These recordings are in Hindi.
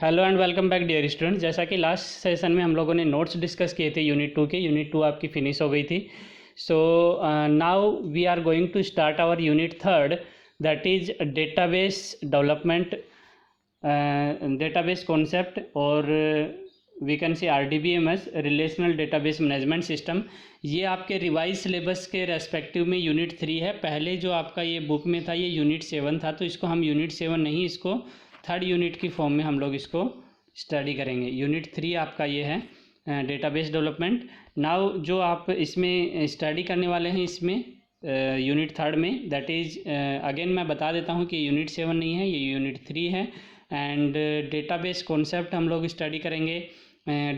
Hello and welcome back dear students. जैसा कि लास्ट सेशन में हम लोगों ने नोट्स डिस्कस किए थे यूनिट 2 के। यूनिट 2 आपकी फिनिश हो गई थी। So now we are going to start our unit 3 that is database development, database concept और we can see RDBMS relational database management system. ये आपके रिवाइज सिलेबस के रेस्पेक्टिव में यूनिट 3 है। पहले जो आपका ये बुक में था ये यूनिट 7 था, तो इसको हम यूनिट 7 नहीं, इसको थर्ड यूनिट की फॉर्म में हम लोग इसको स्टडी करेंगे। यूनिट 3 आपका ये है डेटाबेस डेवलपमेंट। नाउ जो आप इसमें स्टडी करने वाले हैं इसमें यूनिट 3 में, दैट इज़ अगेन मैं बता देता हूँ कि यूनिट 7 नहीं है, ये यूनिट 3 है। एंड डेटाबेस कॉन्सेप्ट हम लोग स्टडी करेंगे।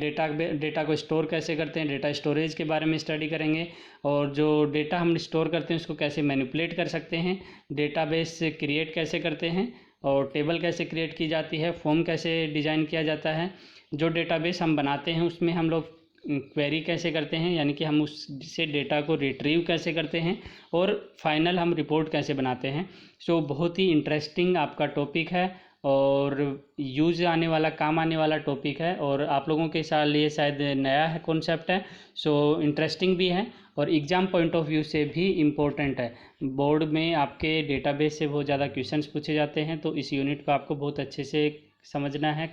डेटा को स्टोर कैसे करते हैं, डेटा स्टोरेज के बारे में स्टडी करेंगे। और जो डेटा हम स्टोर करते हैं उसको कैसे मैनिपुलेट कर सकते हैं, डेटाबेस क्रिएट कैसे करते हैं, और टेबल कैसे क्रिएट की जाती है, फॉर्म कैसे डिज़ाइन किया जाता है। जो डेटाबेस हम बनाते हैं उसमें हम लोग क्वेरी कैसे करते हैं, यानी कि हम उससे डेटा को रिट्रीव कैसे करते हैं, और फाइनल हम रिपोर्ट कैसे बनाते हैं। सो बहुत ही इंटरेस्टिंग आपका टॉपिक है और यूज आने वाला, काम आने वाला टॉपिक है। और आप लोगों के साथ ये शायद नया है, कॉन्सेप्ट है, सो इंटरेस्टिंग भी है और एग्ज़ाम पॉइंट ऑफ व्यू से भी इम्पोर्टेंट है। बोर्ड में आपके डेटाबेस से बहुत ज़्यादा क्वेश्चंस पूछे जाते हैं, तो इस यूनिट को आपको बहुत अच्छे से समझना है।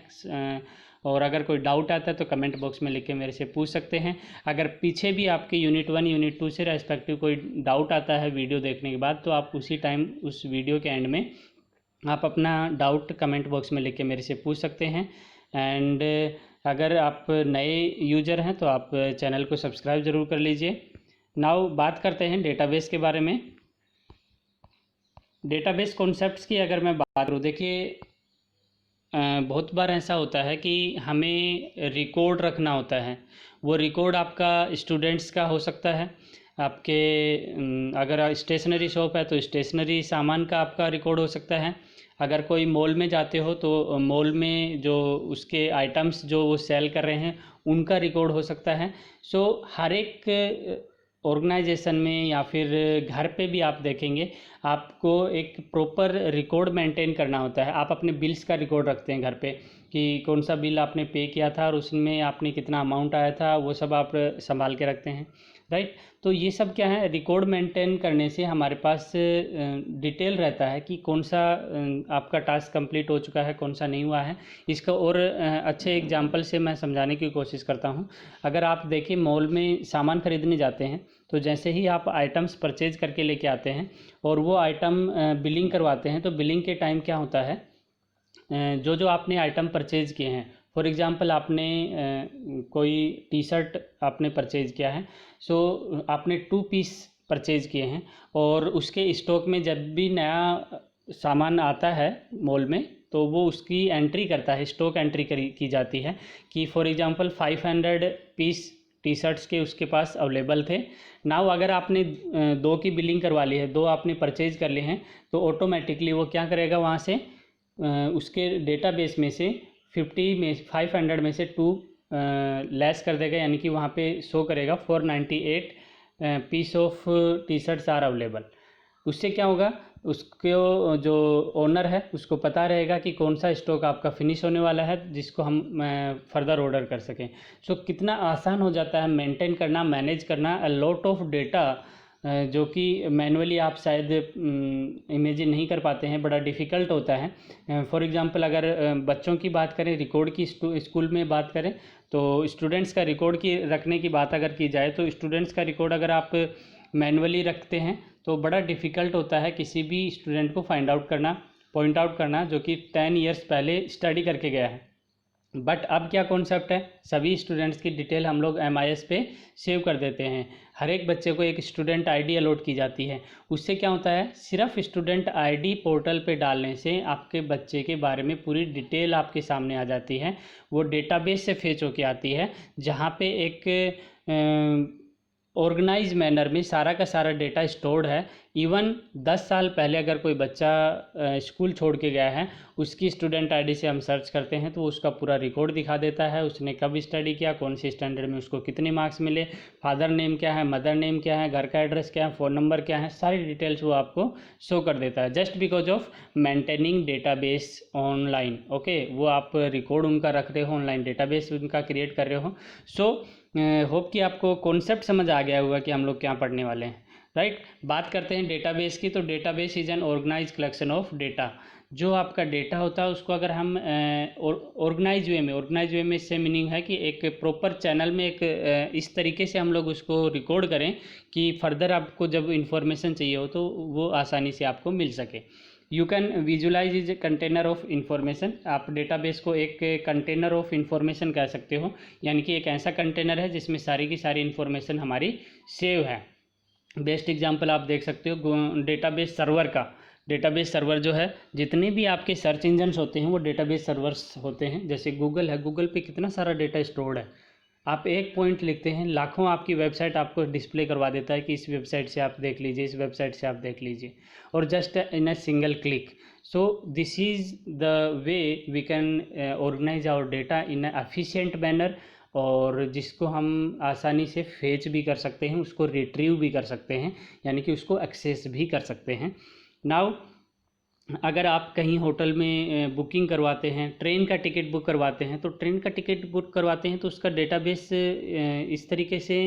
और अगर कोई डाउट आता है तो कमेंट बॉक्स में लिख के मेरे से पूछ सकते हैं। अगर पीछे भी आपके यूनिट 1 यूनिट 2 से रेस्पेक्टिव कोई डाउट आता है वीडियो देखने के बाद, तो आप उसी टाइम उस वीडियो के एंड में आप अपना डाउट कमेंट बॉक्स में लिख के मेरे से पूछ सकते हैं। एंड अगर आप नए यूज़र हैं तो आप चैनल को सब्सक्राइब ज़रूर कर लीजिए। नाउ बात करते हैं डेटाबेस के बारे में। डेटाबेस कॉन्सेप्ट्स की अगर मैं बात करूँ, देखिए बहुत बार ऐसा होता है कि हमें रिकॉर्ड रखना होता है। वो रिकॉर्ड आपका स्टूडेंट्स का हो सकता है, आपके अगर स्टेशनरी शॉप है तो स्टेशनरी सामान का आपका रिकॉर्ड हो सकता है। अगर कोई मॉल में जाते हो तो मॉल में जो उसके आइटम्स जो वो सेल कर रहे हैं उनका रिकॉर्ड हो सकता है। सो हर एक ऑर्गेनाइजेशन में या फिर घर पे भी आप देखेंगे आपको एक प्रॉपर रिकॉर्ड मेंटेन करना होता है। आप अपने बिल्स का रिकॉर्ड रखते हैं घर पे कि कौन सा बिल आपने पे किया था और उसमें आपने कितना अमाउंट आया था, वो सब आप संभाल के रखते हैं, राइट। तो ये सब क्या है, रिकॉर्ड मेंटेन करने से हमारे पास डिटेल रहता है कि कौन सा आपका टास्क कंप्लीट हो चुका है, कौन सा नहीं हुआ है। इसका और अच्छे एग्जांपल से मैं समझाने की कोशिश करता हूँ। अगर आप देखिए मॉल में सामान खरीदने जाते हैं तो जैसे ही आप आइटम्स परचेज करके लेके आते हैं और वो आइटम बिलिंग करवाते हैं, तो बिलिंग के टाइम क्या होता है, जो जो आपने आइटम परचेज़ किए हैं, फॉर एग्ज़ाम्पल आपने कोई टी शर्ट आपने परचेज़ किया है, सो आपने 2 पीस परचेज़ किए हैं और उसके स्टॉक में जब भी नया सामान आता है मॉल में तो वो उसकी एंट्री करता है, स्टॉक एंट्री की जाती है कि for example 500 piece T shirts के उसके पास अवेलेबल थे। नाउ अगर आपने 2 की बिलिंग करवा ली है, 2 आपने परचेज कर लिए हैं, तो ऑटोमेटिकली वो क्या करेगा, वहाँ से उसके डेटाबेस में से 500 में से 2 लेस कर देगा, यानी कि वहाँ पे शो करेगा 498 piece of T shirts are available. उससे क्या होगा, उसको जो ओनर है उसको पता रहेगा कि कौन सा स्टॉक आपका फिनिश होने वाला है जिसको हम फर्दर ऑर्डर कर सकें। सो कितना आसान हो जाता है मेंटेन करना, मैनेज करना अ लॉट ऑफ डेटा, जो कि मैनुअली आप शायद इमेजिन नहीं कर पाते हैं, बड़ा डिफ़िकल्ट होता है। फॉर एग्ज़ाम्पल अगर बच्चों की बात करें, रिकॉर्ड की स्कूल में बात करें, तो स्टूडेंट्स का रिकॉर्ड की रखने की बात अगर की जाए तो स्टूडेंट्स का रिकॉर्ड अगर आप मैनुअली रखते हैं तो बड़ा डिफ़िकल्ट होता है किसी भी स्टूडेंट को फाइंड आउट करना, पॉइंट आउट करना, जो कि 10 ईयर्स पहले स्टडी करके गया है। बट अब क्या कॉन्सेप्ट है, सभी स्टूडेंट्स की डिटेल हम लोग MIS पे सेव कर देते हैं। हर एक बच्चे को एक स्टूडेंट ID अलॉट की जाती है। उससे क्या होता है, सिर्फ स्टूडेंट ID पोर्टल पे डालने से आपके बच्चे के बारे में पूरी डिटेल आपके सामने आ जाती है। वो डेटाबेस से फेच होके आती है, जहाँ पे एक ऑर्गेनाइज मैनर में सारा का सारा डेटा स्टोर्ड है इवन 10 साल पहले अगर कोई बच्चा स्कूल छोड़ के गया है, उसकी स्टूडेंट आईडी से हम सर्च करते हैं तो उसका पूरा रिकॉर्ड दिखा देता है, उसने कब स्टडी किया, कौन सी स्टैंडर्ड में उसको कितने मार्क्स मिले, फादर नेम क्या है, मदर नेम क्या है, घर का एड्रेस क्या है, फ़ोन नंबर क्या है, सारी डिटेल्स वो आपको शो कर देता है, just because of maintaining database online. Okay, वो आप रिकॉर्ड उनका रख रहे हो, ऑनलाइन डेटाबेस उनका क्रिएट कर रहे हो। सो होप कि आपको कॉन्सेप्ट समझ आ गया होगा कि हम लोग क्या पढ़ने वाले हैं, राइट। बात करते हैं डेटाबेस की। तो database is an organize collection of data. जो आपका डेटा होता है उसको अगर हम ऑर्गेनाइज वे में इससे मीनिंग है कि एक प्रॉपर चैनल में एक इस तरीके से हम लोग उसको रिकॉर्ड करें कि फर्दर आपको जब इंफॉर्मेशन चाहिए हो तो वो आसानी से आपको मिल सके। You can visualize is a container of information. आप डेटाबेस को एक कंटेनर ऑफ इंफॉर्मेशन कह सकते हो, यानी कि एक ऐसा कंटेनर है जिसमें सारी की सारी इंफॉर्मेशन हमारी सेव है। बेस्ट एग्जांपल आप देख सकते हो डेटाबेस सर्वर का। डेटाबेस सर्वर जो है, जितने भी आपके सर्च इंजन्स होते हैं वो डेटाबेस सर्वर्स होते हैं। जैसे गूगल है, गूगल पे कितना सारा डेटा स्टोर्ड है। आप एक पॉइंट लिखते हैं, लाखों आपकी वेबसाइट आपको डिस्प्ले करवा देता है कि इस वेबसाइट से आप देख लीजिए, इस वेबसाइट से आप देख लीजिए, और just in a single click. So this is the way we can organize our data in a efficient manner, और जिसको हम आसानी से फेच भी कर सकते हैं, उसको रिट्रीव भी कर सकते हैं, यानी कि उसको एक्सेस भी कर सकते हैं। नाउ अगर आप कहीं होटल में बुकिंग करवाते हैं, ट्रेन का टिकट बुक करवाते हैं, तो ट्रेन का टिकट बुक करवाते हैं तो उसका डेटाबेस इस तरीके से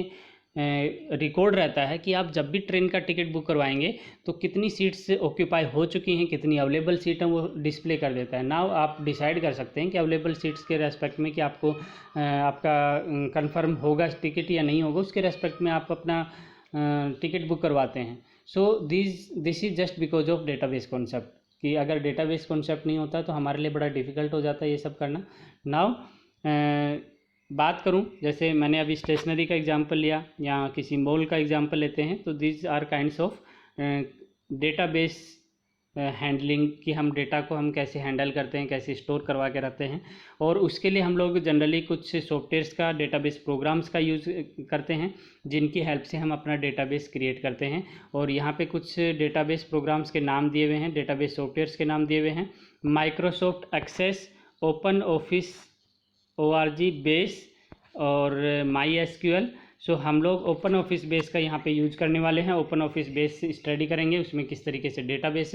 रिकॉर्ड रहता है कि आप जब भी ट्रेन का टिकट बुक करवाएंगे तो कितनी सीट्स ऑक्यूपाई हो चुकी हैं, कितनी अवेलेबल सीट हैं, वो डिस्प्ले कर देता है। नाउ आप डिसाइड कर सकते हैं कि अवेलेबल सीट्स के रेस्पेक्ट में कि आपको आपका कंफर्म होगा टिकट या नहीं होगा, उसके रेस्पेक्ट में आप अपना टिकट बुक करवाते हैं। सो this is just because of database concept, कि अगर डेटाबेस कॉन्सेप्ट नहीं होता तो हमारे लिए बड़ा डिफ़िकल्ट हो जाता है ये सब करना। नाउ बात करूं, जैसे मैंने अभी स्टेशनरी का एग्जांपल लिया या किसी मॉल का एग्जांपल लेते हैं, तो this are kinds of database handling, कि हम डेटा को हम कैसे हैंडल करते हैं, कैसे स्टोर करवा के रखते हैं। और उसके लिए हम लोग जनरली कुछ सॉफ्टवेयर्स का, डेटाबेस प्रोग्राम्स का यूज़ करते हैं, जिनकी हेल्प से हम अपना डेटाबेस क्रिएट करते हैं। और यहाँ पे कुछ डेटाबेस प्रोग्राम्स के नाम दिए हुए हैं, डेटाबेस सॉफ्टवेयर्स के नाम दिए हुए हैं। Microsoft Access, open office ORG base और माई SQL। सो हम लोग ओपन ऑफिस बेस का यहाँ पे यूज करने वाले हैं। ओपन ऑफिस बेस स्टडी करेंगे, उसमें किस तरीके से डेटाबेस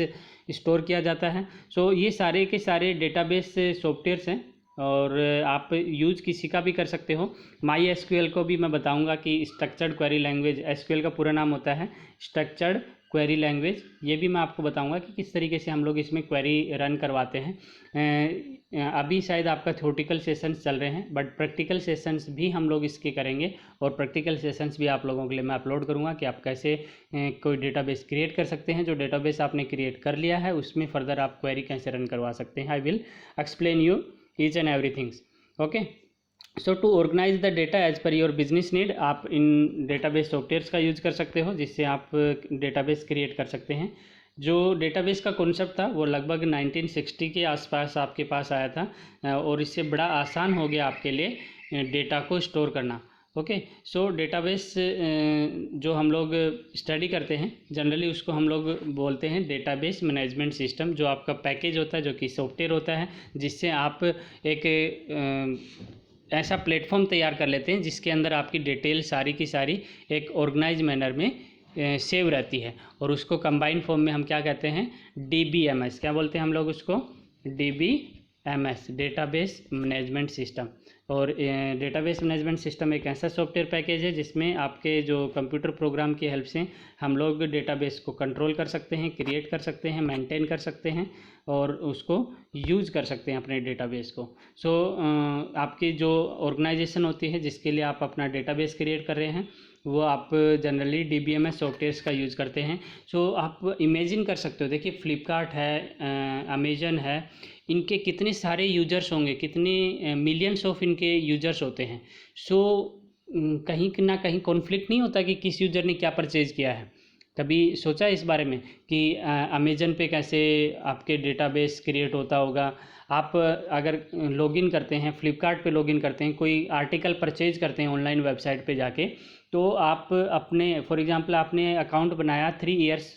स्टोर किया जाता है। सो ये सारे के सारे डेटाबेस सॉफ्टवेयर्स हैं और आप यूज किसी का भी कर सकते हो। माई SQL को भी मैं बताऊंगा कि स्ट्रक्चर्ड क्वेरी लैंग्वेज, SQL का पूरा नाम होता है स्ट्रक्चर्ड क्वेरी लैंग्वेज। ये भी मैं आपको बताऊंगा कि किस तरीके से हम लोग इसमें क्वेरी रन करवाते हैं। अभी शायद आपका थ्योरेटिकल सेशंस चल रहे हैं, बट प्रैक्टिकल सेशंस भी हम लोग इसके करेंगे, और प्रैक्टिकल सेशंस भी आप लोगों के लिए मैं अपलोड करूंगा कि आप कैसे कोई डेटाबेस क्रिएट कर सकते हैं। जो डेटाबेस आपने क्रिएट कर लिया है उसमें फर्दर आप क्वेरी कैसे रन करवा सकते हैं। I will explain you each and everythings. Okay, so to organize the data as per your business need, आप इन डेटाबेस सॉफ्टवेयर्स का यूज़ कर सकते हो, जिससे आप डेटाबेस क्रिएट कर सकते हैं। जो डेटाबेस का कॉन्सेप्ट था वो लगभग 1960 के आसपास आपके पास आया था, और इससे बड़ा आसान हो गया आपके लिए डेटा को स्टोर करना। ओके, सो डेटाबेस जो हम लोग स्टडी करते हैं जनरली उसको हम लोग बोलते हैं डेटाबेस मैनेजमेंट सिस्टम। जो आपका पैकेज होता है, जो कि सॉफ्टवेयर होता है, जिससे आप एक ऐसा प्लेटफॉर्म तैयार कर लेते हैं जिसके अंदर आपकी डिटेल सारी की सारी एक ऑर्गेनाइज मैनर में सेव रहती है, और उसको कंबाइंड फॉर्म में हम क्या कहते हैं, DBMS। क्या बोलते हैं हम लोग उसको, DBMS, डेटाबेस मैनेजमेंट सिस्टम। और डेटाबेस मैनेजमेंट सिस्टम एक ऐसा सॉफ्टवेयर पैकेज है जिसमें आपके जो कंप्यूटर प्रोग्राम की हेल्प से हम लोग डेटाबेस को कंट्रोल कर सकते हैं, क्रिएट कर सकते हैं, मेंटेन कर सकते हैं, और उसको यूज़ कर सकते हैं अपने डेटाबेस को। सो आपकी जो ऑर्गेनाइजेशन होती है जिसके लिए आप अपना डेटाबेस क्रिएट कर रहे हैं, वो आप जनरली DBMS सॉफ्टवेयर्स का यूज़ करते हैं। सो आप इमेजिन कर सकते हो, देखिए फ्लिपकार्ट है, अमेजन है, इनके कितने सारे यूजर्स होंगे, कितने मिलियंस ऑफ इनके यूजर्स होते हैं। सो कहीं ना कहीं कॉन्फ्लिक्ट नहीं होता कि किस यूज़र ने क्या परचेज़ किया है। कभी सोचा इस बारे में कि अमेजन पे कैसे आपके डेटाबेस क्रिएट होता होगा? आप अगर लॉगिन करते हैं, फ्लिपकार्ट पे लॉगिन करते हैं, कोई आर्टिकल परचेज करते हैं ऑनलाइन वेबसाइट पे जाके, तो आप अपने फॉर एग्जांपल आपने अकाउंट बनाया 3 इयर्स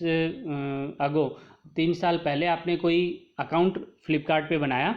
अगो, 3 साल पहले आपने कोई अकाउंट फ्लिपकार्ट पे बनाया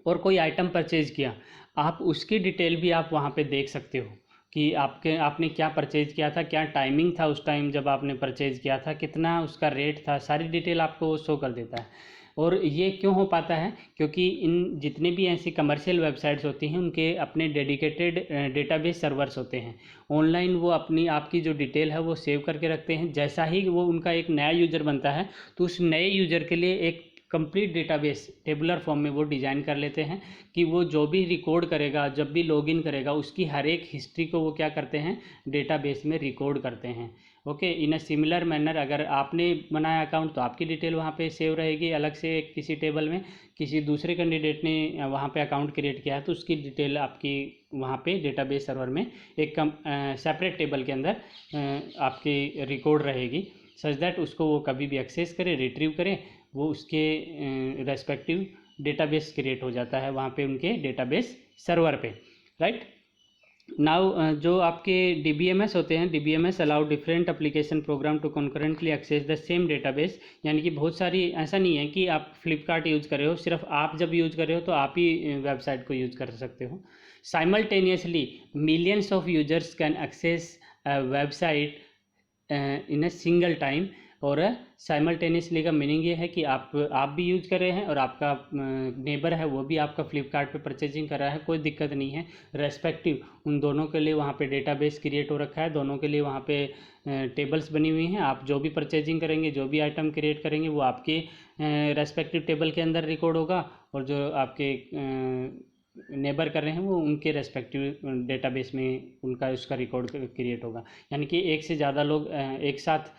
और कोई आइटम परचेज किया, आप उसकी डिटेल भी आप वहाँ पे देख सकते हो कि आपने क्या परचेज किया था, क्या टाइमिंग था उस टाइम जब आपने परचेज किया था, कितना उसका रेट था, सारी डिटेल आपको वो शो कर देता है। और ये क्यों हो पाता है? क्योंकि इन जितने भी ऐसी कमर्शियल वेबसाइट्स होती हैं उनके अपने डेडिकेटेड डेटाबेस सर्वर्स होते हैं। ऑनलाइन वो अपनी आपकी जो डिटेल है वो सेव करके रखते हैं। जैसा ही वो उनका एक नया यूज़र बनता है तो उस नए यूज़र के लिए एक कंप्लीट डेटाबेस टेबुलर फॉर्म में वो डिज़ाइन कर लेते हैं कि वो जो भी रिकॉर्ड करेगा, जब भी लॉगिन करेगा, उसकी हर एक हिस्ट्री को वो क्या करते हैं, डेटाबेस में रिकॉर्ड करते हैं। Okay, in a similar manner अगर आपने बनाया अकाउंट तो आपकी डिटेल वहाँ पे सेव रहेगी अलग से किसी टेबल में, किसी दूसरे कैंडिडेट ने वहाँ पे अकाउंट क्रिएट किया है तो उसकी डिटेल आपकी वहाँ पे डेटाबेस सर्वर में एक सेपरेट टेबल के अंदर आपकी रिकॉर्ड रहेगी, सच दैट उसको वो कभी भी एक्सेस करे, रिट्रीव करे, वो उसके रेस्पेक्टिव डेटाबेस क्रिएट हो जाता है वहाँ पे उनके डेटाबेस सर्वर पे, राइट। नाउ जो आपके DBMS होते हैं, DBMS allow different application program to concurrently access the same database. यानी कि बहुत सारी, ऐसा नहीं है कि आप फ्लिपकार्ट यूज़ कर रहे हो, सिर्फ आप जब यूज़ कर रहे हो तो आप ही वेबसाइट को यूज़ कर सकते हो। Simultaneously millions of users can access website in a single time. और साइमल्टेनियसली का मीनिंग ये है कि आप भी यूज कर रहे हैं और आपका नेबर है वो भी आपका फ्लिपकार्ट पे परचेजिंग कर रहा है, कोई दिक्कत नहीं है। रेस्पेक्टिव उन दोनों के लिए वहाँ पे डेटाबेस क्रिएट हो रखा है, दोनों के लिए वहाँ पे टेबल्स बनी हुई हैं। आप जो भी परचेजिंग करेंगे, जो भी आइटम क्रिएट करेंगे वो आपके रेस्पेक्टिव टेबल के अंदर रिकॉर्ड होगा, और जो आपके नेबर कर रहे हैं वो उनके रेस्पेक्टिव डेटाबेस में उनका उसका रिकॉर्ड क्रिएट होगा। यानी कि एक से ज़्यादा लोग एक साथ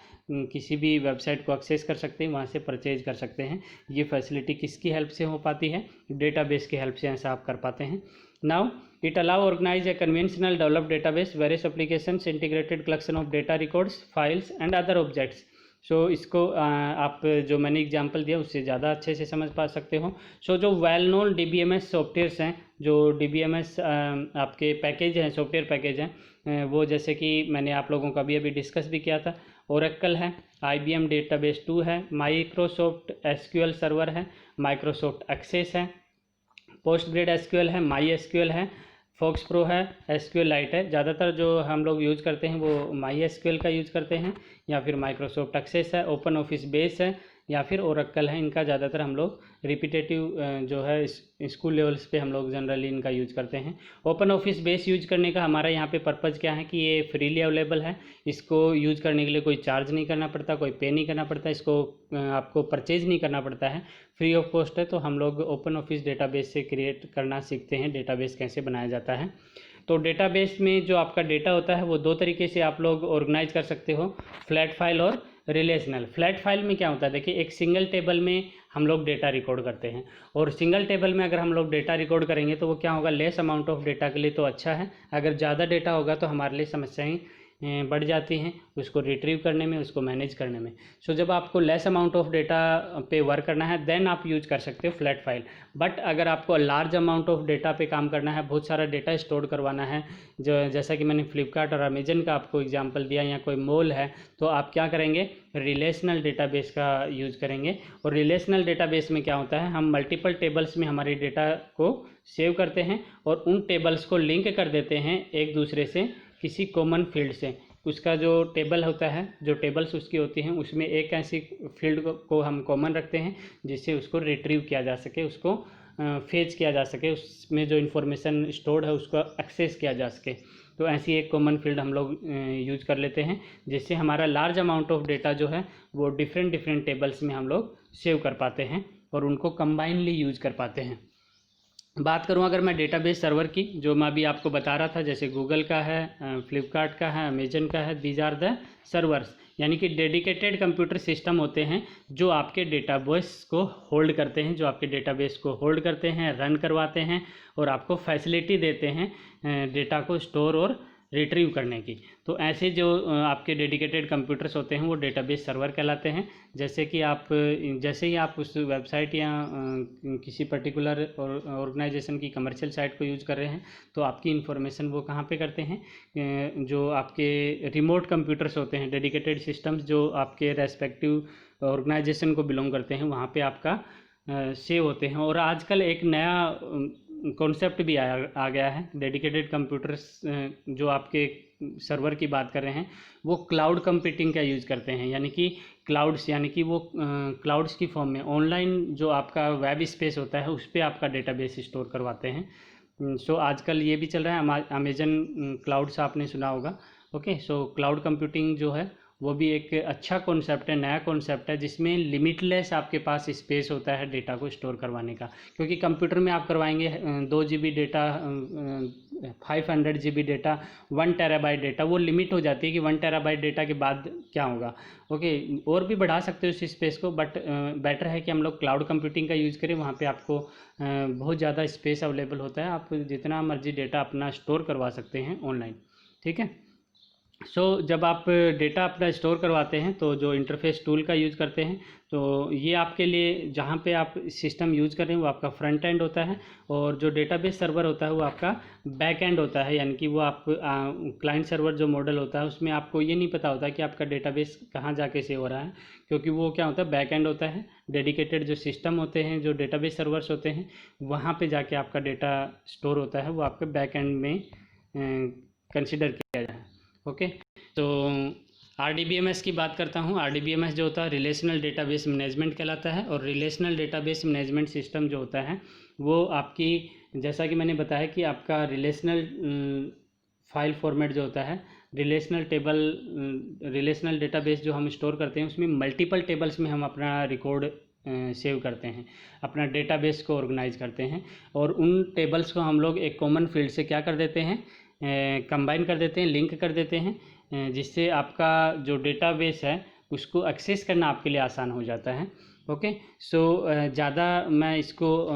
किसी भी वेबसाइट को एक्सेस कर सकते हैं, वहाँ से परचेज कर सकते हैं। ये फैसिलिटी किसकी हेल्प से हो पाती है? डेटाबेस की हेल्प से ऐसा आप कर पाते हैं। Now it allow organise a conventional developed database, various applications, integrated collection of data, records, files and other objects. So इसको आप जो मैंने एग्जांपल दिया उससे ज़्यादा अच्छे से समझ पा सकते हो। सो जो वेल नोन DBMS सॉफ्टवेयर्स हैं, जो DBMS आपके पैकेज हैं, सॉफ्टवेयर पैकेज हैं, वो जैसे कि मैंने आप लोगों का अभी दिस्कस भी किया था। ओरेकल है, IBM डेटाबेस 2 है, माइक्रोसॉफ्ट SQL सर्वर है, माइक्रोसॉफ्ट एक्सेस है, पोस्टग्रेड SQL है, MySQL है, फॉक्स प्रो है, SQL लाइट है। ज़्यादातर जो हम लोग यूज़ करते हैं वो MySQL का यूज़ करते हैं, या फिर माइक्रोसॉफ्ट एक्सेस है, ओपन ऑफिस बेस है, या फिर ओरेकल है। इनका ज़्यादातर हम लोग रिपीटेटिव जो है स्कूल लेवल्स पे हम लोग जनरली इनका यूज करते हैं। ओपन ऑफिस बेस यूज करने का हमारा यहाँ पे पर्पज़ क्या है कि ये फ्रीली अवेलेबल है, इसको यूज करने के लिए कोई चार्ज नहीं करना पड़ता, कोई पे नहीं करना पड़ता, इसको आपको परचेज नहीं करना पड़ता है, फ्री ऑफ कॉस्ट है। तो हम लोग ओपन ऑफिस डेटाबेस से क्रिएट करना सीखते हैं, डेटाबेस कैसे बनाया जाता है। तो डेटाबेस में जो आपका डेटा होता है वो दो तरीके से आप लोग ऑर्गेनाइज कर सकते हो, फ्लैट फाइल और रिलेशनल। फ्लैट फाइल में क्या होता है, देखिए एक सिंगल टेबल में हम लोग डेटा रिकॉर्ड करते हैं, और सिंगल टेबल में अगर हम लोग डेटा रिकॉर्ड करेंगे तो वो क्या होगा, लेस अमाउंट ऑफ डेटा के लिए तो अच्छा है। अगर ज़्यादा डेटा होगा तो हमारे लिए समस्याएं बढ़ जाती हैं उसको रिट्रीव करने में, उसको मैनेज करने में। सो जब आपको लेस अमाउंट ऑफ डेटा पे वर्क करना है देन आप यूज कर सकते हो फ्लैट फाइल। बट अगर आपको लार्ज अमाउंट ऑफ डेटा पे काम करना है, बहुत सारा डेटा स्टोर करवाना है, जो जैसा कि मैंने फ्लिपकार्ट और अमेजन का आपको एग्जांपल दिया, या कोई मॉल है, तो आप क्या करेंगे, रिलेशनल डेटाबेस का यूज़ करेंगे। और रिलेशनल डेटाबेस में क्या होता है, हम मल्टीपल टेबल्स में हमारे डेटा को सेव करते हैं और उन टेबल्स को लिंक कर देते हैं एक दूसरे से किसी कॉमन फील्ड से। उसका जो टेबल होता है, जो टेबल्स उसकी होती हैं, उसमें एक ऐसी फील्ड को हम कॉमन रखते हैं जिससे उसको रिट्रीव किया जा सके, उसको फेच किया जा सके, उसमें जो इन्फॉर्मेशन स्टोर्ड है उसको एक्सेस किया जा सके। तो ऐसी एक कॉमन फील्ड हम लोग यूज कर लेते हैं, जिससे हमारा लार्ज अमाउंट ऑफ डेटा जो है वो डिफरेंट टेबल्स में हम लोग सेव कर पाते हैं और उनको कंबाइनली यूज कर पाते हैं। बात करूं अगर मैं डेटाबेस सर्वर की, जो मैं अभी आपको बता रहा था, जैसे गूगल का है, फ्लिपकार्ट का है, अमेजन का है, दीज आर द सर्वर्स। यानी कि डेडिकेटेड कंप्यूटर सिस्टम होते हैं जो आपके डेटाबेस को होल्ड करते हैं, जो आपके डेटाबेस को होल्ड करते हैं, रन करवाते हैं और आपको फैसिलिटी देते हैं डेटा को स्टोर और रिट्रीव करने की। तो ऐसे जो आपके डेडिकेटेड कंप्यूटर्स होते हैं वो डेटाबेस सर्वर कहलाते हैं। जैसे कि आप जैसे ही आप उस वेबसाइट या किसी पर्टिकुलर ऑर्गेनाइजेशन की कमर्शियल साइट को यूज़ कर रहे हैं तो आपकी इन्फॉर्मेशन वो कहाँ पे करते हैं, जो आपके रिमोट कंप्यूटर्स होते हैं, डेडिकेटेड सिस्टम्स जो आपके रेस्पेक्टिव ऑर्गेनाइजेशन को बिलोंग करते हैं, वहाँ पे आपका सेव होते हैं। और आजकल एक नया कॉन्सेप्ट भी आ गया है। डेडिकेटेड कंप्यूटर्स जो आपके सर्वर की बात कर रहे हैं वो क्लाउड कंप्यूटिंग का यूज़ करते हैं, यानी कि क्लाउड्स, यानी कि वो क्लाउड्स की फॉर्म में ऑनलाइन जो आपका वेब स्पेस होता है उस पर आपका डेटाबेस स्टोर करवाते हैं। सो आजकल ये भी चल रहा है, अमेजन क्लाउड्स आपने सुना होगा। ओके, सो क्लाउड कंप्यूटिंग जो है वो भी एक अच्छा कॉन्सेप्ट है, नया कॉन्सेप्ट है, जिसमें लिमिटलेस आपके पास स्पेस होता है डेटा को स्टोर करवाने का। क्योंकि कंप्यूटर में आप करवाएंगे 2 GB data, 500 GB data, 1 terabyte data, वो लिमिट हो जाती है कि 1 टेराबाइट डेटा के बाद क्या होगा। ओके, और भी बढ़ा सकते हो इस स्पेस को, बट बेटर है कि हम लोग क्लाउड कंप्यूटिंग का यूज़ करें। वहाँ पे आपको बहुत ज़्यादा स्पेस अवेलेबल होता है, आप जितना मर्जी डेटा अपना स्टोर करवा सकते हैं ऑनलाइन। ठीक है। जब आप डेटा अपना स्टोर करवाते हैं तो जो इंटरफेस टूल का यूज़ करते हैं, तो ये आपके लिए जहाँ पे आप सिस्टम यूज़ कर रहे हैं वो आपका फ्रंट एंड होता है, और जो डेटाबेस सर्वर होता है वो आपका बैक एंड होता है। यानी कि वो आप क्लाइंट सर्वर जो मॉडल होता है उसमें आपको ये नहीं पता होता कि आपका डेटाबेस कहाँ जाके सेव हो रहा है, क्योंकि वो क्या होता है, बैक एंड होता है। डेडिकेटेड जो सिस्टम होते हैं, जो डेटाबेस सर्वर्स होते हैं, वहाँ पर जाके आपका डेटा स्टोर होता है, वो आपके बैक एंड में कंसिडर किया जाए। ओके, तो RDBMS की बात करता हूँ। RDBMS जो होता है रिलेशनल डेटाबेस मैनेजमेंट कहलाता है, और रिलेशनल डेटाबेस मैनेजमेंट सिस्टम जो होता है वो आपकी, जैसा कि मैंने बताया कि आपका रिलेशनल फाइल फॉर्मेट जो होता है, रिलेशनल डेटाबेस जो हम स्टोर करते हैं उसमें मल्टीपल टेबल्स में हम अपना रिकॉर्ड सेव करते हैं, अपना डेटाबेस को ऑर्गेनाइज करते हैं, और उन टेबल्स को हम लोग एक कॉमन फील्ड से क्या कर देते हैं, कंबाइन कर देते हैं, लिंक कर देते हैं, जिससे आपका जो डेटाबेस है उसको एक्सेस करना आपके लिए आसान हो जाता है। ओके, ज़्यादा मैं इसको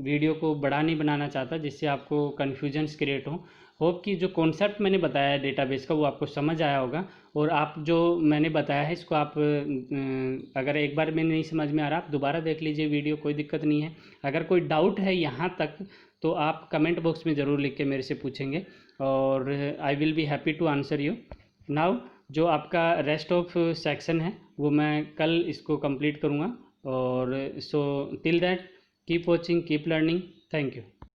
वीडियो को बड़ा नहीं बनाना चाहता जिससे आपको कन्फ्यूजन्स क्रिएट हो। होप कि जो कॉन्सेप्ट मैंने बताया है डेटाबेस का वो आपको समझ आया होगा, और आप जो मैंने बताया है इसको आप अगर एक बार में नहीं समझ में आ रहा आप दोबारा देख लीजिए वीडियो, कोई दिक्कत नहीं है। अगर कोई डाउट है यहाँ तक तो आप कमेंट बॉक्स में ज़रूर लिख के मेरे से पूछेंगे, और I will be happy to answer you. Now जो आपका रेस्ट ऑफ सेक्शन है वो मैं कल इसको कंप्लीट करूँगा, और till that keep watching, keep learning, thank you.